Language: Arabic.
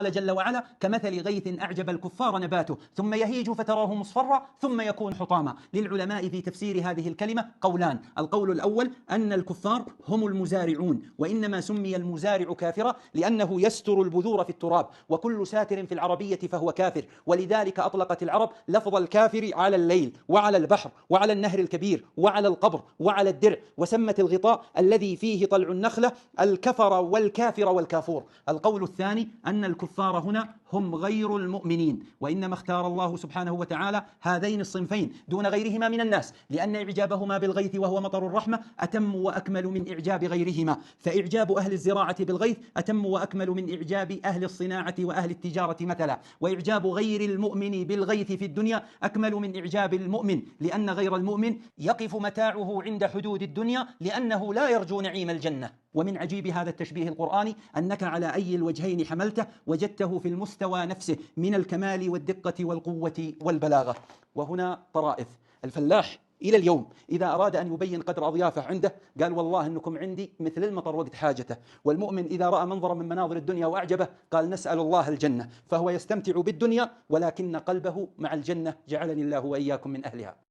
قال جل وعلا: كمثل غيث أعجب الكفار نباته ثم يهيج فتراه مصفرا ثم يكون حطاما. للعلماء في تفسير هذه الكلمة قولان: القول الأول أن الكفار هم المزارعون، وإنما سمي المزارع كافرا لأنه يستر البذور في التراب، وكل ساتر في العربية فهو كافر، ولذلك أطلقت العرب لفظ الكافر على الليل وعلى البحر وعلى النهر الكبير وعلى القبر وعلى الدرع، وسمت الغطاء الذي فيه طلع النخلة الكفر والكافر والكافور. القول الثاني أن الكفار هنا هم غير المؤمنين، وإنما اختار الله سبحانه وتعالى هذين الصنفين دون غيرهما من الناس، لأن إعجابهما بالغيث وهو مطر الرحمة أتم وأكمل من إعجاب غيرهما، فإعجاب أهل الزراعة بالغيث أتم وأكمل من إعجاب أهل الصناعة وأهل التجارة مثلا، وإعجاب غير المؤمن بالغيث في الدنيا أكمل من إعجاب المؤمن، لأن غير المؤمن يقف متاعه عند حدود الدنيا لأنه لا يرجو نعيم الجنة. ومن عجيب هذا التشبيه القرآني أنك على أي الوجهين حملته وجدته في المستوى نفسه من الكمال والدقة والقوة والبلاغة. وهنا طرائف. الفلاح إلى اليوم إذا أراد أن يبين قدر أضيافه عنده قال: والله إنكم عندي مثل المطر وقت حاجته. والمؤمن إذا رأى منظرا من مناظر الدنيا وأعجبه قال: نسأل الله الجنة. فهو يستمتع بالدنيا ولكن قلبه مع الجنة، جعلني الله وإياكم من أهلها.